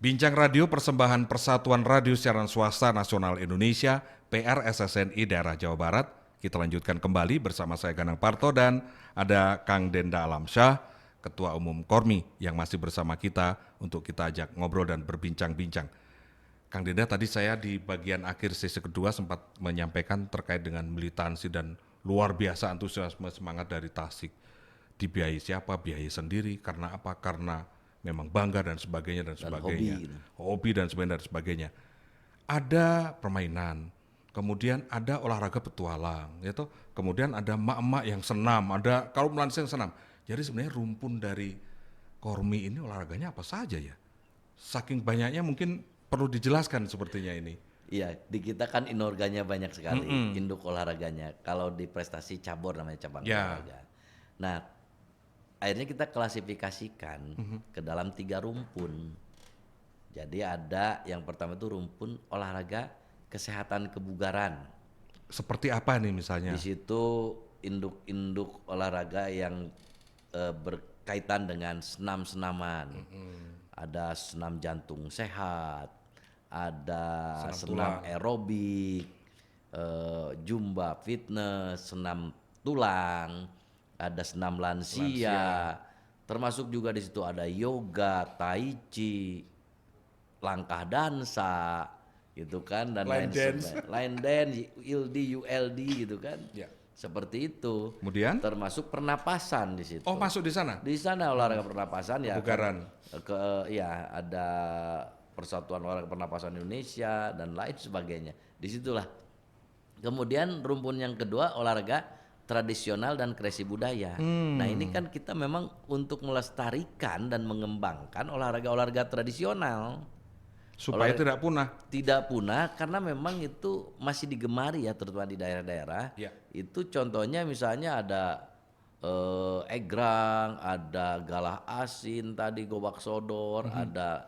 Bincang Radio Persembahan Persatuan Radio Siaran Swasta Nasional Indonesia, PRSSNI Daerah Jawa Barat. Kita lanjutkan kembali bersama saya Ganang Parto dan ada Kang Denda Alamsyah, Ketua Umum Kormi yang masih bersama kita untuk kita ajak ngobrol dan berbincang-bincang. Kang Denda, tadi saya di bagian akhir sesi kedua sempat menyampaikan terkait dengan militansi dan luar biasa antusiasme semangat dari Tasik. Dibiayai siapa? Biayai sendiri. Karena apa? Karena memang bangga dan sebagainya dan sebagainya. Hobi dan sebagainya. Ada permainan, kemudian ada olahraga petualang, gitu. Kemudian ada emak-emak yang senam, ada kaum lansia yang senam. Jadi sebenarnya rumpun dari Kormi ini olahraganya apa saja ya? Saking banyaknya mungkin perlu dijelaskan sepertinya ini. Iya, di kita kan inorganya banyak sekali, induk olahraganya. Kalau di prestasi cabur namanya cabang olahraga. Nah, akhirnya kita klasifikasikan ke dalam 3 rumpun. Jadi ada yang pertama itu rumpun olahraga kesehatan kebugaran. Seperti apa nih misalnya? Di situ induk-induk olahraga yang berkaitan dengan senam-senaman. Ada senam jantung sehat, ada senam aerobik, zumba fitness, senam tulang, ada senam lansia. Termasuk juga di situ ada yoga, tai chi, langkah dansa, gitu kan, dan lain sebagainya. Line dance, ULD gitu kan. Ya. Seperti itu. Kemudian? Termasuk pernapasan di situ. Oh, masuk di sana? Di sana olahraga pernapasan ya. Kebugaran. Ya ada Persatuan Olahraga Pernapasan Indonesia dan lain sebagainya. Disitulah. Kemudian rumpun yang kedua olahraga tradisional dan kreasi budaya. Nah ini kan kita memang untuk melestarikan dan mengembangkan olahraga-olahraga tradisional. Supaya tidak punah. Tidak punah karena memang itu masih digemari ya, terutama di daerah-daerah. Ya. Itu contohnya misalnya ada egrang, ada galah asin tadi, gobak sodor, ada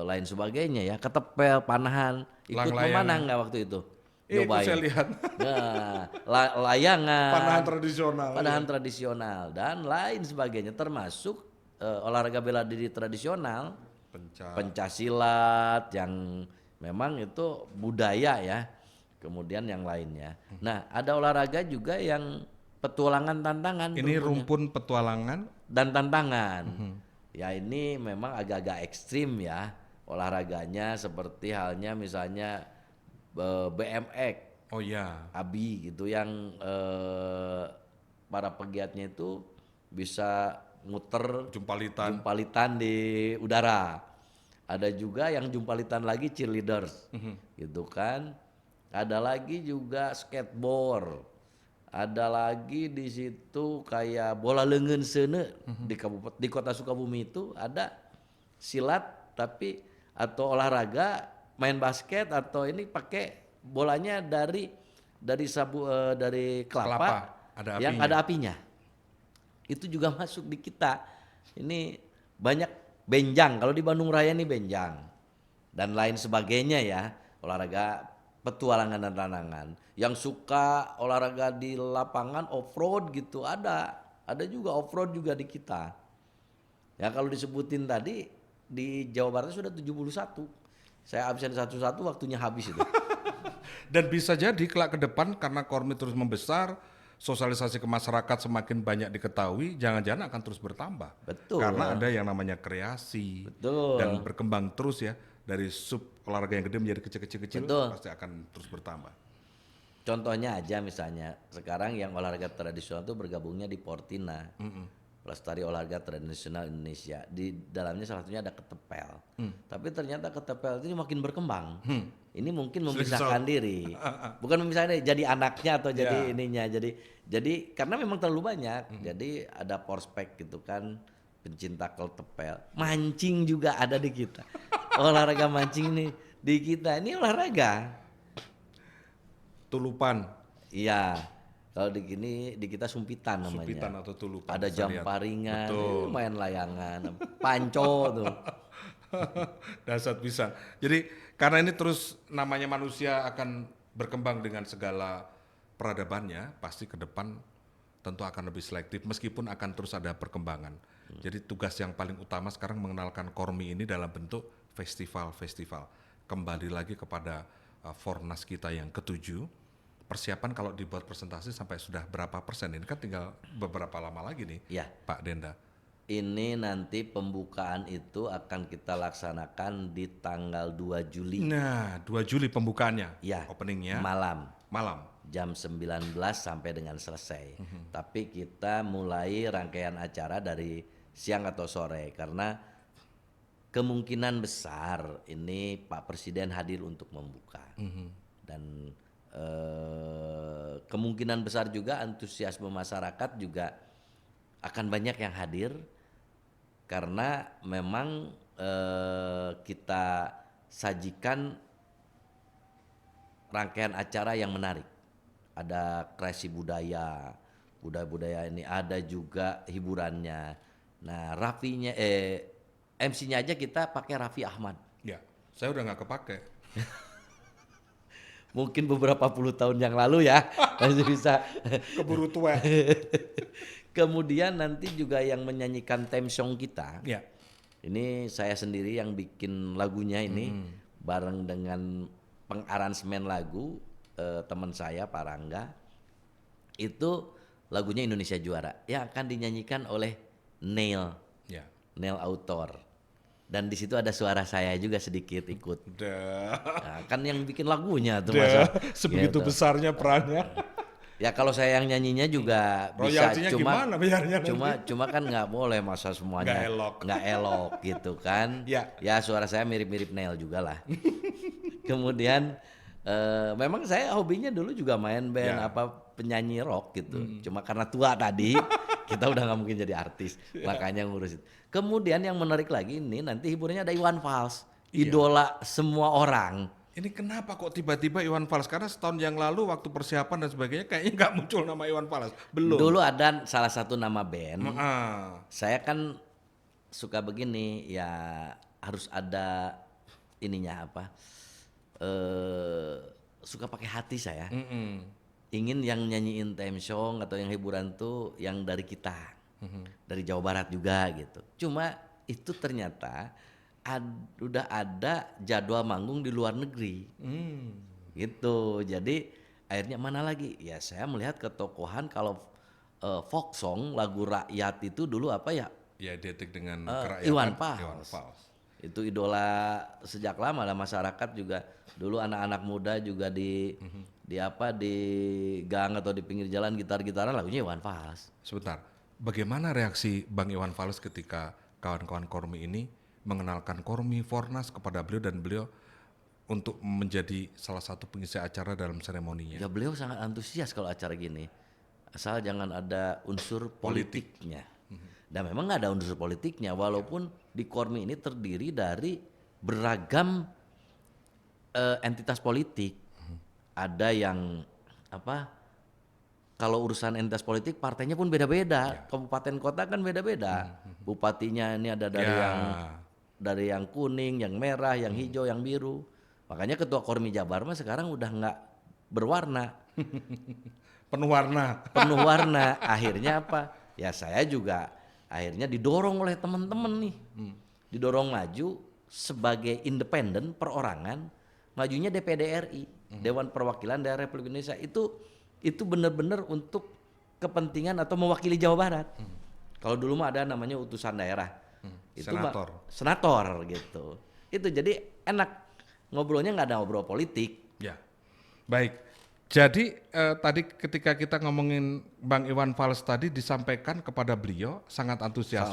lain sebagainya ya, ketepel, panahan. Ikut memanah nggak waktu itu? Ikut saya lihat. Nah, layangan, Panahan tradisional dan lain sebagainya, termasuk olahraga bela diri tradisional, pencaksilat yang memang itu budaya ya. Kemudian yang lainnya. Nah, ada olahraga juga yang petualangan tantangan. Ini rumpun petualangan dan tantangan. Ya ini memang agak-agak ekstrim ya olahraganya, seperti halnya misalnya BMX. Oh ya. ABI gitu yang para pegiatnya itu bisa muter jumpalitan di udara. Ada juga yang jumpalitan lagi cheerleaders, gitu kan. Ada lagi juga skateboard. Ada lagi di situ kayak bola leungeun seuneu di Kota Sukabumi itu ada silat tapi atau olahraga main basket atau ini pakai bolanya dari kelapa ada yang ada apinya. Itu juga masuk di kita. Ini banyak benjang, kalau di Bandung Raya ini benjang dan lain sebagainya ya, olahraga petualangan dan tantangan. Yang suka olahraga di lapangan off-road gitu ada juga off-road juga di kita. Ya kalau disebutin tadi di Jawa Barat sudah 71. Saya absen satu-satu waktunya habis itu. Dan bisa jadi kelak ke depan karena Kormi terus membesar, sosialisasi ke masyarakat semakin banyak diketahui, jangan-jangan akan terus bertambah. Betul. Karena ada yang namanya kreasi. Betul. Dan berkembang terus ya, dari sub olahraga yang gede menjadi kecil-kecil pasti akan terus bertambah. Contohnya aja misalnya sekarang yang olahraga tradisional itu bergabungnya di Portina, Pelestari Olahraga Tradisional Indonesia. Di dalamnya salah satunya ada ketepel. Tapi ternyata ketepel ini makin berkembang. Ini mungkin memisahkan diri, bukan memisahkan diri, jadi anaknya atau jadi ininya. Jadi karena memang terlalu banyak. Jadi ada porspek gitu kan, pencinta ketepel. Mancing juga ada di kita. Olahraga mancing ini di kita ini olahraga. Tulupan. Iya. Kalau di kita sumpitan namanya. Sumpitan atau tulupan. Ada jamparingan, main layangan, panco tuh. Dasar bisa. Jadi karena ini terus namanya manusia akan berkembang dengan segala peradabannya, pasti ke depan tentu akan lebih selektif meskipun akan terus ada perkembangan. Jadi tugas yang paling utama sekarang mengenalkan Kormi ini dalam bentuk festival-festival. Kembali lagi kepada Fornas kita yang ke-7, persiapan kalau dibuat presentasi sampai sudah berapa persen? Ini kan tinggal beberapa lama lagi nih, Ya. Pak Denda. Ini nanti pembukaan itu akan kita laksanakan di tanggal 2 Juli. Nah, 2 Juli pembukaannya, Ya, openingnya. malam. Jam 19 sampai dengan selesai. Tapi kita mulai rangkaian acara dari siang atau sore karena kemungkinan besar ini Pak Presiden hadir untuk membuka. Dan kemungkinan besar juga antusiasme masyarakat juga akan banyak yang hadir karena memang kita sajikan rangkaian acara yang menarik. Ada kreasi budaya ini, ada juga hiburannya. Nah, MC-nya aja kita pakai Raffi Ahmad. Ya, saya udah nggak kepake. Mungkin beberapa puluh tahun yang lalu ya masih bisa. Keburu tua. Kemudian nanti juga yang menyanyikan theme song kita. Ya. Ini saya sendiri yang bikin lagunya ini bareng dengan pengaransemen lagu teman saya Pak Rangga. Itu lagunya Indonesia Juara yang akan dinyanyikan oleh Neil. Ya. Neil Autor. Dan di situ ada suara saya juga sedikit ikut. Nah, kan yang bikin lagunya tuh masa sebegitu gitu. Besarnya perannya. Ya kalau saya yang nyanyinya juga bisa, royaltinya gimana biarnya cuma kan nggak boleh masa semuanya nggak elok gitu kan. Ya suara saya mirip-mirip Neil juga lah. Kemudian memang saya hobinya dulu juga main band penyanyi rock gitu. Cuma karena tua tadi kita udah nggak mungkin jadi artis, makanya ngurusin. Kemudian yang menarik lagi ini nanti hiburannya ada Iwan Fals, idola semua orang. Ini kenapa kok tiba-tiba Iwan Fals? Karena setahun yang lalu waktu persiapan dan sebagainya kayaknya nggak muncul nama Iwan Fals. Belum. Dulu ada salah satu nama band. Saya kan suka begini ya, harus ada ininya apa? Suka pakai hati saya. Ingin yang nyanyiin theme song atau yang hiburan tuh yang dari kita. Dari Jawa Barat juga gitu. Cuma itu ternyata udah ada jadwal manggung di luar negeri. Gitu. Jadi akhirnya mana lagi? Ya saya melihat ketokohan kalau folk song, lagu rakyat itu dulu apa ya? Ya identik dengan kerakyatan. Iwan Fals. Itu idola sejak lama lah, masyarakat juga dulu anak-anak muda juga di gang atau di pinggir jalan gitar-gitaran lagunya Iwan Fals. Sebentar. Bagaimana reaksi Bang Iwan Fals ketika kawan-kawan Kormi ini mengenalkan Kormi Fornas kepada beliau dan beliau untuk menjadi salah satu pengisi acara dalam seremoninya? Ya beliau sangat antusias kalau acara gini. Asal jangan ada unsur politiknya. Dan memang nggak ada unsur politiknya walaupun di Kormi ini terdiri dari beragam entitas politik. Ada yang kalau urusan entitas politik partainya pun beda-beda. Kabupaten kota kan beda-beda. Bupatinya ini ada dari yang kuning, yang merah, yang hijau, yang biru. Makanya ketua Kormi Jabar mah sekarang udah nggak berwarna. Penuh warna. Akhirnya apa? Ya saya juga akhirnya didorong oleh teman-teman nih. Didorong maju sebagai independen perorangan, majunya DPD RI, Dewan Perwakilan Daerah Republik Indonesia. Itu benar-benar untuk kepentingan atau mewakili Jawa Barat. Kalau dulu mah ada namanya utusan daerah. Itu senator gitu. Itu jadi enak ngobrolnya, nggak ada ngobrol politik. Ya. Baik. Jadi tadi ketika kita ngomongin Bang Iwan Fals tadi disampaikan kepada beliau sangat antusias.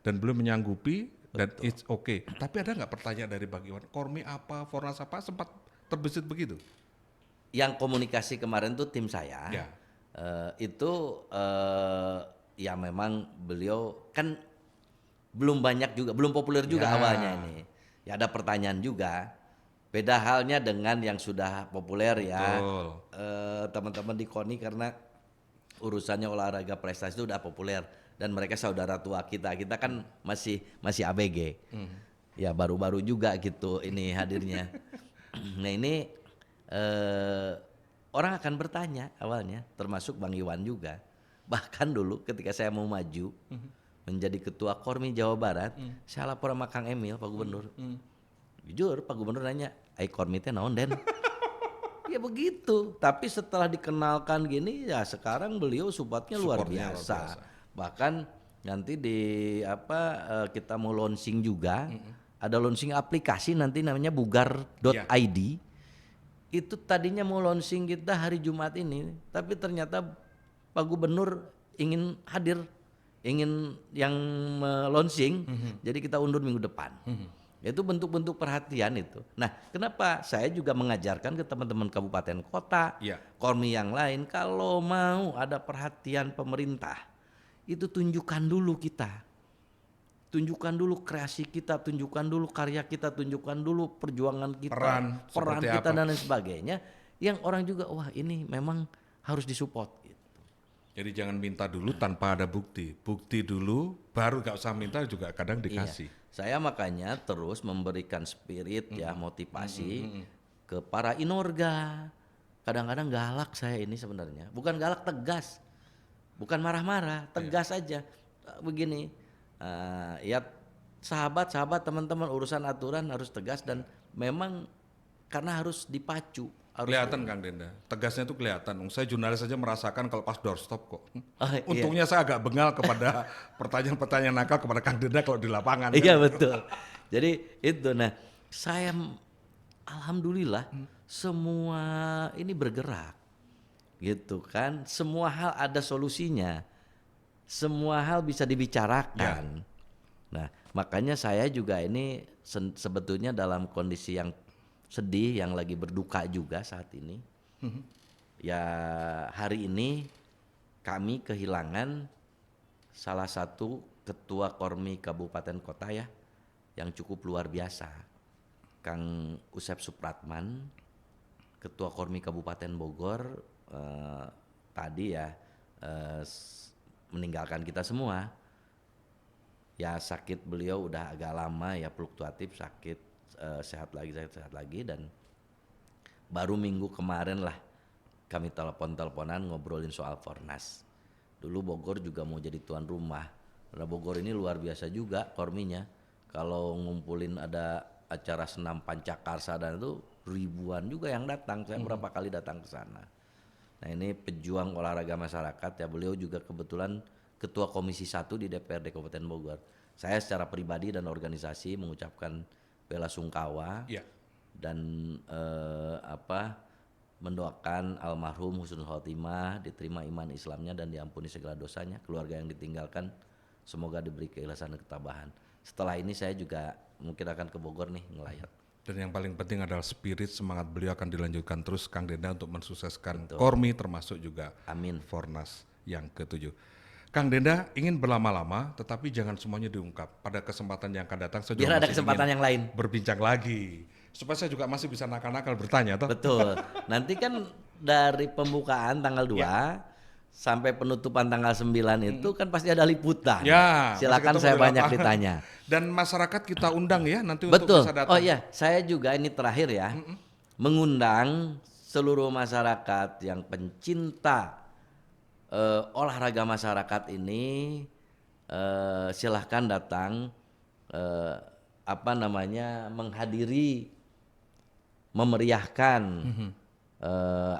Dan beliau menyanggupi. Betul. Dan it's okay. Tapi ada nggak pertanyaan dari Bang Iwan? Kormi apa, Fornas apa, sempat terbesit begitu? Yang komunikasi kemarin tuh tim saya. Ya. Ya memang beliau kan belum banyak juga, belum populer juga awalnya ini. Ya ada pertanyaan juga. Beda halnya dengan yang sudah populer ya. Teman-teman di KONI karena urusannya olahraga prestasi itu udah populer dan mereka saudara tua kita. Kita kan masih ABG. Ya baru-baru juga gitu ini hadirnya. Nah ini orang akan bertanya awalnya, termasuk Bang Iwan juga. Bahkan dulu ketika saya mau maju, menjadi ketua Kormi Jawa Barat, saya lapor sama Kang Emil, Pak Gubernur. Jujur, Pak Gubernur nanya, "Ai Kormi teh naon, Den?" Ya begitu. Tapi setelah dikenalkan gini, ya sekarang beliau supportnya luar biasa. Bahkan nanti kita mau launching juga, ada launching aplikasi nanti namanya bugar.id. Itu tadinya mau launching kita hari Jumat ini, tapi ternyata Pak Gubernur ingin hadir, ingin yang launching, jadi kita undur minggu depan. Itu bentuk-bentuk perhatian itu. Nah, kenapa saya juga mengajarkan ke teman-teman kabupaten kota, Kormi yang lain, kalau mau ada perhatian pemerintah, itu tunjukkan dulu kita. Tunjukkan dulu kreasi kita, tunjukkan dulu karya kita, tunjukkan dulu perjuangan kita, peran kita dan lain sebagainya. Yang orang juga, wah ini memang harus disupport. Gitu. Jadi jangan minta dulu tanpa ada bukti. Bukti dulu, baru gak usah minta juga kadang dikasih. Iya. Saya makanya terus memberikan spirit motivasi ke para inorga. Kadang-kadang galak saya ini sebenarnya. Bukan galak, tegas. Bukan marah-marah, tegas aja. Begini. Ya sahabat-sahabat teman-teman urusan aturan harus tegas dan memang karena harus dipacu. Kelihatan Kang Denda, tegasnya itu kelihatan. Saya jurnalis saja merasakan kalau pas doorstop kok. Untungnya saya agak bengal kepada pertanyaan-pertanyaan nakal kepada Kang Denda kalau di lapangan. Iya betul. Jadi itu, nah saya alhamdulillah semua ini bergerak, gitu kan. Semua hal ada solusinya. Semua hal bisa dibicarakan. Nah, makanya saya juga ini sebetulnya dalam kondisi yang sedih, yang lagi berduka juga saat ini. Ya hari ini kami kehilangan salah satu ketua Kormi Kabupaten Kota ya, yang cukup luar biasa. Kang Usep Supratman, ketua Kormi Kabupaten Bogor, tadi ya meninggalkan kita semua. Ya sakit beliau udah agak lama ya, fluktuatif sakit, sehat lagi dan baru minggu kemarin lah kami teleponan ngobrolin soal Fornas. Dulu Bogor juga mau jadi tuan rumah. Karena Bogor ini luar biasa juga Korminya. Kalau ngumpulin ada acara senam Pancakarsa dan itu ribuan juga yang datang. Saya berapa kali datang ke sana. Nah ini pejuang olahraga masyarakat ya, beliau juga kebetulan ketua komisi 1 di DPRD Kabupaten Bogor. Saya secara pribadi dan organisasi mengucapkan bela sungkawa dan mendoakan almarhum husnul khotimah, diterima iman Islamnya dan diampuni segala dosanya. Keluarga yang ditinggalkan semoga diberi keikhlasan dan ketabahan. Setelah ini saya juga mungkin akan ke Bogor nih ngelayat. Dan yang paling penting adalah spirit semangat beliau akan dilanjutkan terus Kang Denda untuk mensukseskan Kormi termasuk juga Fornas yang ke-7. Kang Denda ingin berlama-lama tetapi jangan semuanya diungkap. Pada kesempatan yang akan datang saya juga ada kesempatan yang lain berbincang lagi supaya saya juga masih bisa nakal-nakal bertanya toh. Betul. Nanti kan dari pembukaan tanggal 2 sampai penutupan tanggal 9 itu kan pasti ada liputan. Ya, silakan saya banyak ditanya. Dan masyarakat kita undang ya nanti betul. Untuk bisa datang. Oh iya, saya juga ini terakhir ya. Mengundang seluruh masyarakat yang pencinta olahraga masyarakat ini, silahkan datang menghadiri, memeriahkan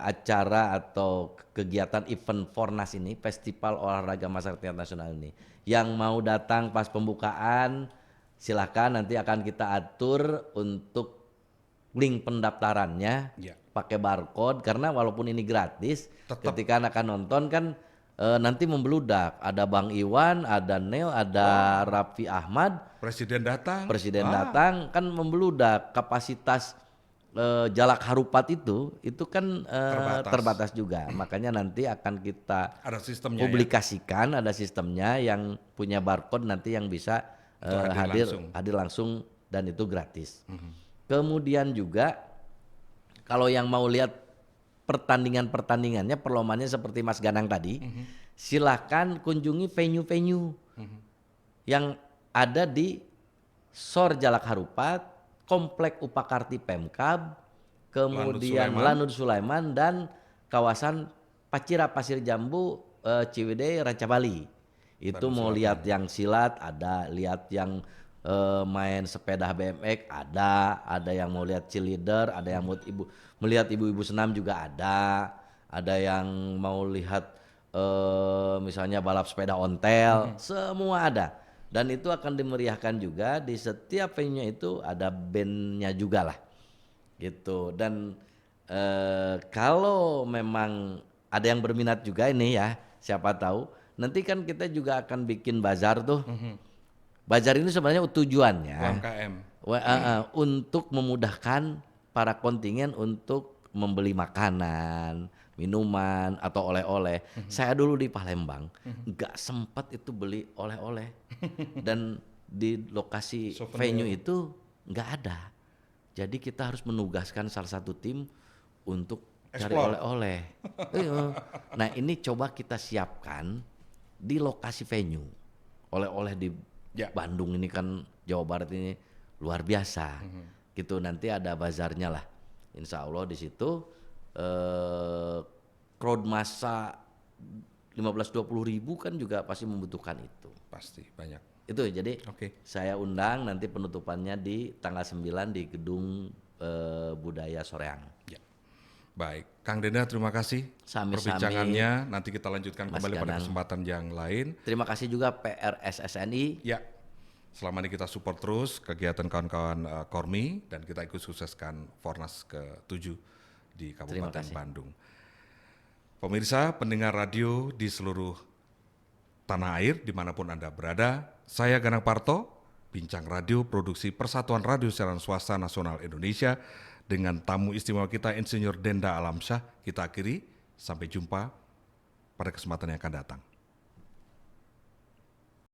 acara atau kegiatan event Fornas ini, Festival Olahraga Masyarakat Tingkat Nasional ini. Yang mau datang pas pembukaan silahkan, nanti akan kita atur untuk link pendaftarannya pakai barcode, karena walaupun ini gratis, ketika akan nonton kan nanti membludak. Ada Bang Iwan, ada Neo, ada Raffi Ahmad, presiden datang kan membludak. Kapasitas Jalak Harupat itu kan terbatas juga. Makanya nanti akan kita publikasikan, ada sistemnya yang punya barcode nanti yang bisa hadir langsung dan itu gratis. Kemudian juga kalau yang mau lihat pertandingannya, perlombanya seperti Mas Ganang tadi, silakan kunjungi venue-venue yang ada di SOR Jalak Harupat, Komplek Upakarti Pemkab, kemudian Lanud Sulaiman dan kawasan Pacira Pasir Jambu, Ciwidey, Ranca Bali. Itu mau lihat yang silat ada, lihat yang main sepeda BMX ada yang mau lihat cheerleader, ada yang mau melihat ibu-ibu senam juga ada yang mau lihat misalnya balap sepeda ontel, semua ada. Dan itu akan dimeriahkan juga di setiap venue itu ada bandnya juga lah, gitu. Dan kalau memang ada yang berminat juga ini ya, siapa tahu nanti kan kita juga akan bikin bazar tuh. Bazar ini sebenarnya tujuannya UMKM untuk memudahkan para kontingen untuk membeli makanan, minuman atau oleh-oleh. Saya dulu di Palembang nggak sempat itu beli oleh-oleh dan di lokasi venue itu nggak ada. Jadi kita harus menugaskan salah satu tim untuk cari oleh-oleh. Nah ini coba kita siapkan di lokasi venue. Oleh-oleh di Bandung ini kan, Jawa Barat ini luar biasa. Gitu, nanti ada bazarnya lah. Insya Allah di situ crowd massa 15-20 ribu kan juga pasti membutuhkan itu. pasti banyak. Itu jadi saya undang nanti penutupannya di tanggal 9 di Gedung Budaya Soreang. Ya. Baik, Kang Denda terima kasih perbincangannya. Nanti kita lanjutkan kembali pada kesempatan yang lain. Terima kasih juga PRSSNI. Ya, selama ini kita support terus kegiatan kawan-kawan Kormi dan kita ikut sukseskan Fornas ke-7 di Kabupaten Bandung. Pemirsa, pendengar radio di seluruh tanah air dimanapun Anda berada, saya Ganang Parto, Bincang Radio Produksi Persatuan Radio Siaran Swasta Nasional Indonesia dengan tamu istimewa kita Insinyur Denda Alamsyah. Kita akhiri, sampai jumpa pada kesempatan yang akan datang.